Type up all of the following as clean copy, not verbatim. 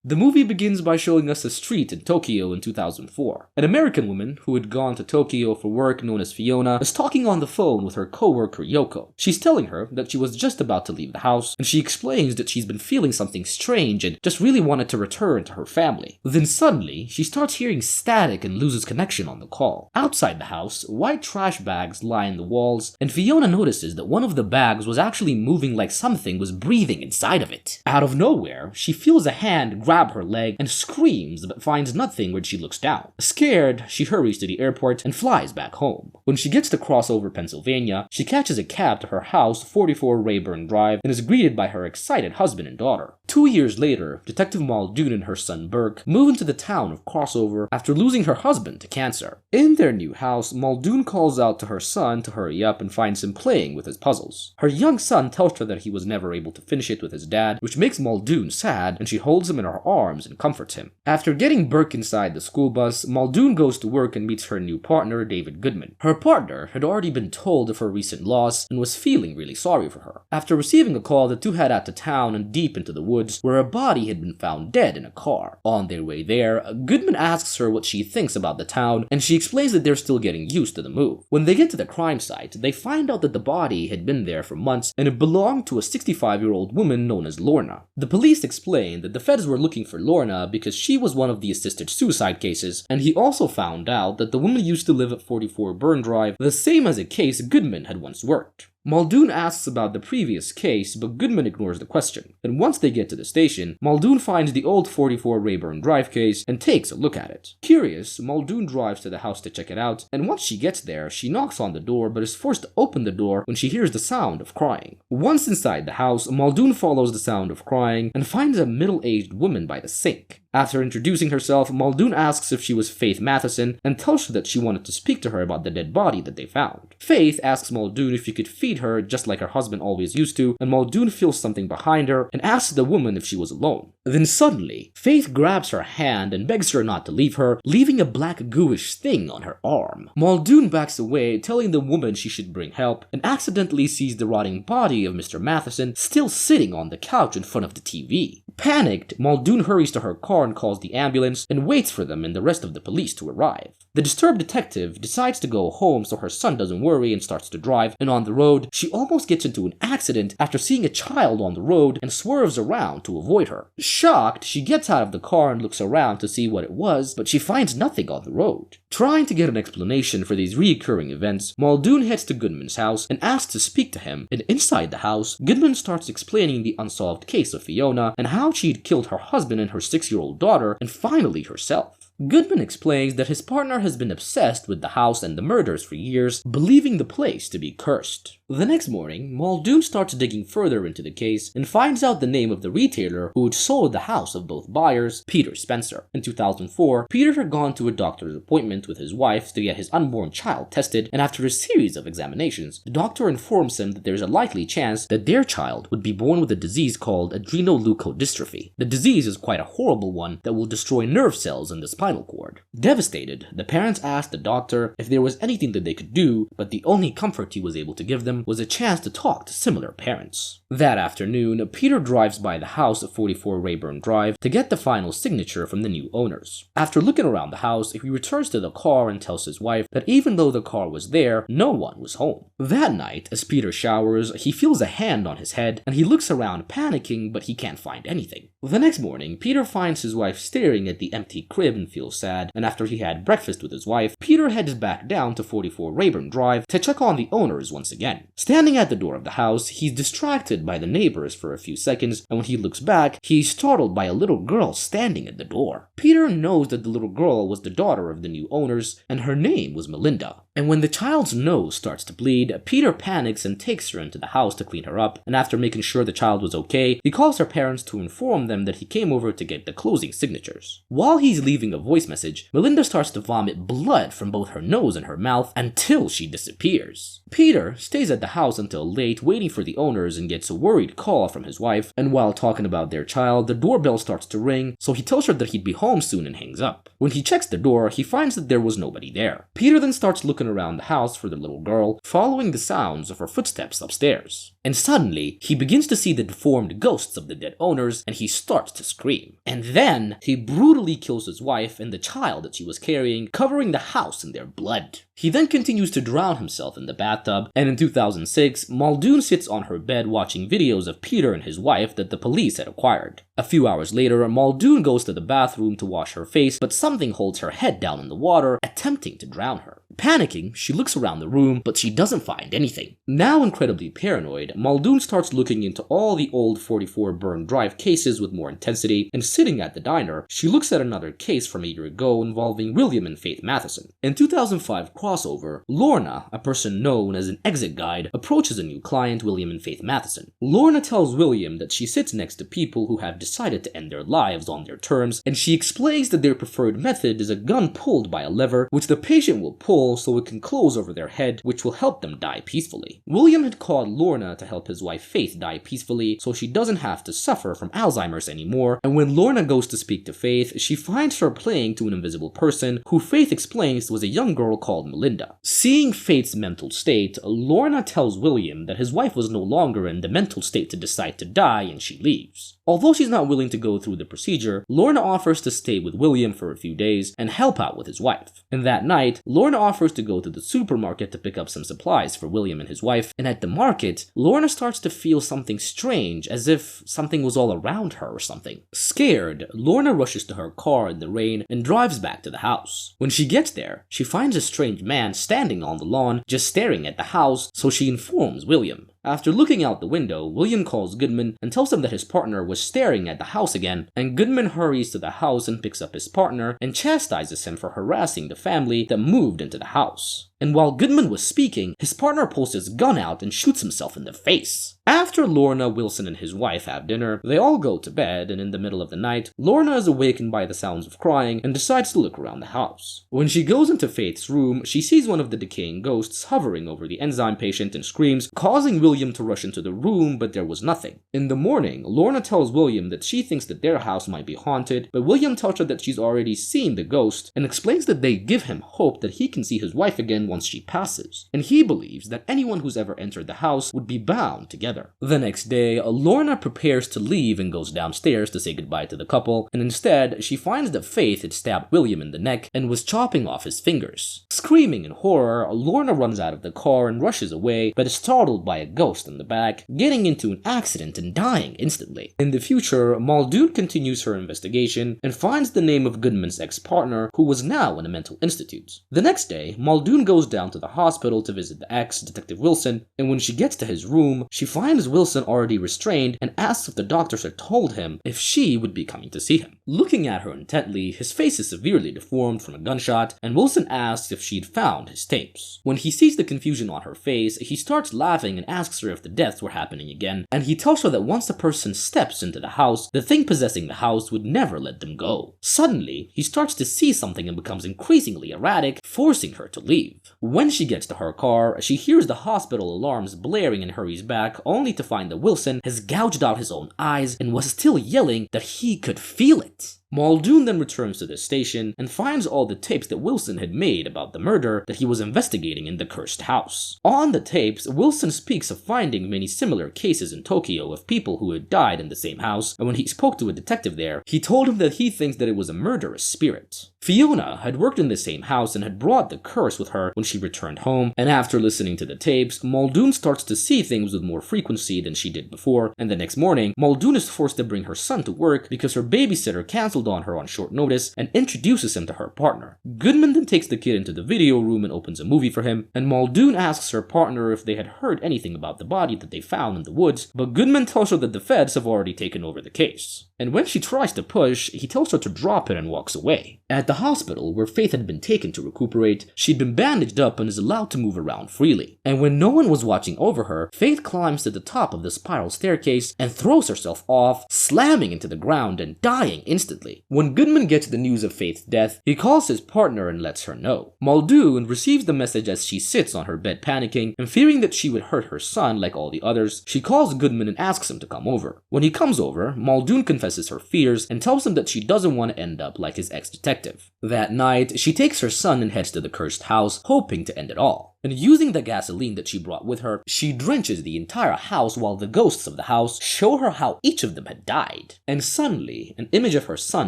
The movie begins by showing us a street in Tokyo in 2004. An American woman who had gone to Tokyo for work known as Fiona is talking on the phone with her coworker Yoko. She's telling her that she was just about to leave the house, and she explains that she's been feeling something strange and just really wanted to return to her family. Then suddenly, she starts hearing static and loses connection on the call. Outside the house, white trash bags lie in the walls, and Fiona notices that one of the bags was actually moving like something was breathing inside of it. Out of nowhere, she feels a hand grab her leg and screams but finds nothing when she looks down. Scared, she hurries to the airport and flies back home. When she gets to Crossover, Pennsylvania, she catches a cab to her house, 44 Rayburn Drive, and is greeted by her excited husband and daughter. 2 years later, Detective Muldoon and her son Burke move into the town of Crossover after losing her husband to cancer. In their new house, Muldoon calls out to her son to hurry up and finds him playing with his puzzles. Her young son tells her that he was never able to finish it with his dad, which makes Muldoon sad, and she holds him in her arms and comforts him. After getting Burke inside the school bus, Muldoon goes to work and meets her new partner, David Goodman. Her partner had already been told of her recent loss and was feeling really sorry for her. After receiving a call, the two head out to town and deep into the woods, where a body had been found dead in a car. On their way there, Goodman asks her what she thinks about the town, and she explains that they're still getting used to the move. When they get to the crime site, they find out that the body had been there for months and it belonged to a 65-year-old woman known as Lorna. The police explain that the feds were looking for Lorna because she was one of the assisted suicide cases, and he also found out that the woman used to live at 44 Burn Drive, the same as a case Goodman had once worked. Muldoon asks about the previous case, but Goodman ignores the question. And once they get to the station, Muldoon finds the old 44 Rayburn Drive case and takes a look at it. Curious, Muldoon drives to the house to check it out, and once she gets there, she knocks on the door but is forced to open the door when she hears the sound of crying. Once inside the house, Muldoon follows the sound of crying and finds a middle-aged woman by the sink. After introducing herself, Muldoon asks if she was Faith Matheson and tells her that she wanted to speak to her about the dead body that they found. Faith asks Muldoon if he could feed her just like her husband always used to, and Muldoon feels something behind her and asks the woman if she was alone. Then suddenly, Faith grabs her hand and begs her not to leave her, leaving a black gooish thing on her arm. Muldoon backs away, telling the woman she should bring help, and accidentally sees the rotting body of Mr. Matheson still sitting on the couch in front of the TV. Panicked, Muldoon hurries to her car and calls the ambulance and waits for them and the rest of the police to arrive. The disturbed detective decides to go home so her son doesn't worry and starts to drive, and on the road, she almost gets into an accident after seeing a child on the road and swerves around to avoid her. Shocked, she gets out of the car and looks around to see what it was, but she finds nothing on the road. Trying to get an explanation for these recurring events, Muldoon heads to Goodman's house and asks to speak to him, and inside the house, Goodman starts explaining the unsolved case of Fiona and how she'd killed her husband and her 6-year-old daughter, and finally herself. Goodman explains that his partner has been obsessed with the house and the murders for years, believing the place to be cursed. The next morning, Muldoon starts digging further into the case and finds out the name of the retailer who had sold the house of both buyers, Peter Spencer. In 2004, Peter had gone to a doctor's appointment with his wife to get his unborn child tested, and after a series of examinations, the doctor informs him that there's a likely chance that their child would be born with a disease called adrenoleukodystrophy. The disease is quite a horrible one that will destroy nerve cells in the spinal cord. Devastated, the parents asked the doctor if there was anything that they could do, but the only comfort he was able to give them was a chance to talk to similar parents. That afternoon, Peter drives by the house at 44 Rayburn Drive to get the final signature from the new owners. After looking around the house, he returns to the car and tells his wife that even though the car was there, no one was home. That night, as Peter showers, he feels a hand on his head and he looks around panicking, but he can't find anything. The next morning, Peter finds his wife staring at the empty crib and feels sad, and after he had breakfast with his wife, Peter heads back down to 44 Rayburn Drive to check on the owners once again. Standing at the door of the house, he's distracted by the neighbors for a few seconds, and when he looks back, he's startled by a little girl standing at the door. Peter knows that the little girl was the daughter of the new owners, and her name was Melinda. And when the child's nose starts to bleed, Peter panics and takes her into the house to clean her up, and after making sure the child was okay, he calls her parents to inform them that he came over to get the closing signatures. While he's leaving a voice message, Melinda starts to vomit blood from both her nose and her mouth until she disappears. Peter stays at the house until late, waiting for the owners, and gets a worried call from his wife, and while talking about their child, the doorbell starts to ring, so he tells her that he'd be home soon and hangs up. When he checks the door, he finds that there was nobody there. Peter then starts looking looking around the house for the little girl, following the sounds of her footsteps upstairs. And suddenly, he begins to see the deformed ghosts of the dead owners, and he starts to scream. And then, he brutally kills his wife and the child that she was carrying, covering the house in their blood. He then continues to drown himself in the bathtub, and in 2006, Muldoon sits on her bed watching videos of Peter and his wife that the police had acquired. A few hours later, Muldoon goes to the bathroom to wash her face, but something holds her head down in the water, attempting to drown her. Panicking, she looks around the room, but she doesn't find anything. Now incredibly paranoid, Muldoon starts looking into all the old 44 Burn Drive cases with more intensity, and sitting at the diner, she looks at another case from a year ago involving William and Faith Matheson. In 2005 crossover, Lorna, a person known as an exit guide, approaches a new client, William and Faith Matheson. Lorna tells William that she sits next to people who have decided to end their lives on their terms, and she explains that their preferred method is a gun pulled by a lever, which the patient will pull so it can close over their head, which will help them die peacefully. William had called Lorna to help his wife Faith die peacefully so she doesn't have to suffer from Alzheimer's anymore, and when Lorna goes to speak to Faith, she finds her playing to an invisible person who Faith explains was a young girl called Melinda. Seeing Faith's mental state, Lorna tells William that his wife was no longer in the mental state to decide to die, and she leaves. Although she's not willing to go through the procedure, Lorna offers to stay with William for a few days and help out with his wife. And that night, Lorna offers to go to the supermarket to pick up some supplies for William and his wife, and at the market, Lorna starts to feel something strange, as if something was all around her or something. Scared, Lorna rushes to her car in the rain and drives back to the house. When she gets there, she finds a strange man standing on the lawn, just staring at the house, so she informs William. After looking out the window, William calls Goodman and tells him that his partner was staring at the house again, and Goodman hurries to the house and picks up his partner and chastises him for harassing the family that moved into the house. And while Goodman was speaking, his partner pulls his gun out and shoots himself in the face. After Lorna, Wilson, and his wife have dinner, they all go to bed, and in the middle of the night, Lorna is awakened by the sounds of crying and decides to look around the house. When she goes into Faith's room, she sees one of the decaying ghosts hovering over the enzyme patient and screams, causing William to rush into the room, but there was nothing. In the morning, Lorna tells William that she thinks that their house might be haunted, but William tells her that she's already seen the ghost and explains that they give him hope that he can see his wife again once she passes, and he believes that anyone who's ever entered the house would be bound together. The next day, Lorna prepares to leave and goes downstairs to say goodbye to the couple, and instead, she finds that Faith had stabbed William in the neck and was chopping off his fingers. Screaming in horror, Lorna runs out of the car and rushes away, but is startled by a ghost in the back, getting into an accident and dying instantly. In the future, Muldoon continues her investigation and finds the name of Goodman's ex-partner, who was now in a mental institute. The next day, Muldoon goes down to the hospital to visit the ex, Detective Wilson, and when she gets to his room, she finds Wilson already restrained and asks if the doctors had told him if she would be coming to see him. Looking at her intently, his face is severely deformed from a gunshot, and Wilson asks if she'd found his tapes. When he sees the confusion on her face, he starts laughing and asks her if the deaths were happening again, and he tells her that once a person steps into the house, the thing possessing the house would never let them go. Suddenly, he starts to see something and becomes increasingly erratic, forcing her to leave. When she gets to her car, she hears the hospital alarms blaring and hurries back, only to find that Wilson has gouged out his own eyes and was still yelling that he could feel it. Muldoon then returns to the station and finds all the tapes that Wilson had made about the murder that he was investigating in the cursed house. On the tapes, Wilson speaks of finding many similar cases in Tokyo of people who had died in the same house, and when he spoke to a detective there, he told him that he thinks that it was a murderous spirit. Fiona had worked in the same house and had brought the curse with her when she returned home, and after listening to the tapes, Muldoon starts to see things with more frequency than she did before, and the next morning, Muldoon is forced to bring her son to work because her babysitter canceled on her on short notice and introduces him to her partner. Goodman then takes the kid into the video room and opens a movie for him, and Muldoon asks her partner if they had heard anything about the body that they found in the woods, but Goodman tells her that the feds have already taken over the case. And when she tries to push, he tells her to drop it and walks away. At the hospital, where Faith had been taken to recuperate, she'd been bandaged up and is allowed to move around freely. And when no one was watching over her, Faith climbs to the top of the spiral staircase and throws herself off, slamming into the ground and dying instantly. When Goodman gets the news of Faith's death, he calls his partner and lets her know. Muldoon receives the message as she sits on her bed panicking, and fearing that she would hurt her son like all the others, she calls Goodman and asks him to come over. When he comes over, Muldoon confesses confesses her fears and tells him that she doesn't want to end up like his ex-detective. That night, she takes her son and heads to the cursed house, hoping to end it all. And using the gasoline that she brought with her, she drenches the entire house while the ghosts of the house show her how each of them had died. And suddenly, an image of her son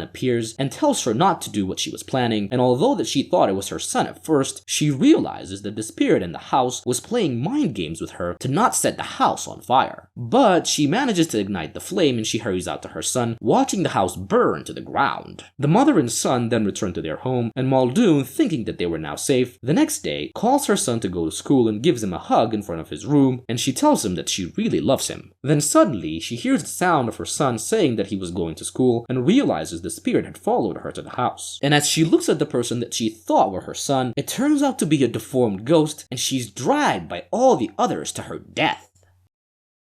appears and tells her not to do what she was planning, and although that she thought it was her son at first, she realizes that the spirit in the house was playing mind games with her to not set the house on fire. But she manages to ignite the flame and she hurries out to her son, watching the house burn to the ground. The mother and son then return to their home, and Muldoon, thinking that they were now safe, the next day calls her son to go to school and gives him a hug in front of his room, and she tells him that she really loves him. Then suddenly, she hears the sound of her son saying that he was going to school and realizes the spirit had followed her to the house. And as she looks at the person that she thought were her son, it turns out to be a deformed ghost, and she's dragged by all the others to her death.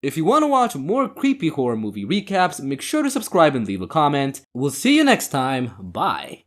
If you want to watch more creepy horror movie recaps, make sure to subscribe and leave a comment. We'll see you next time. Bye.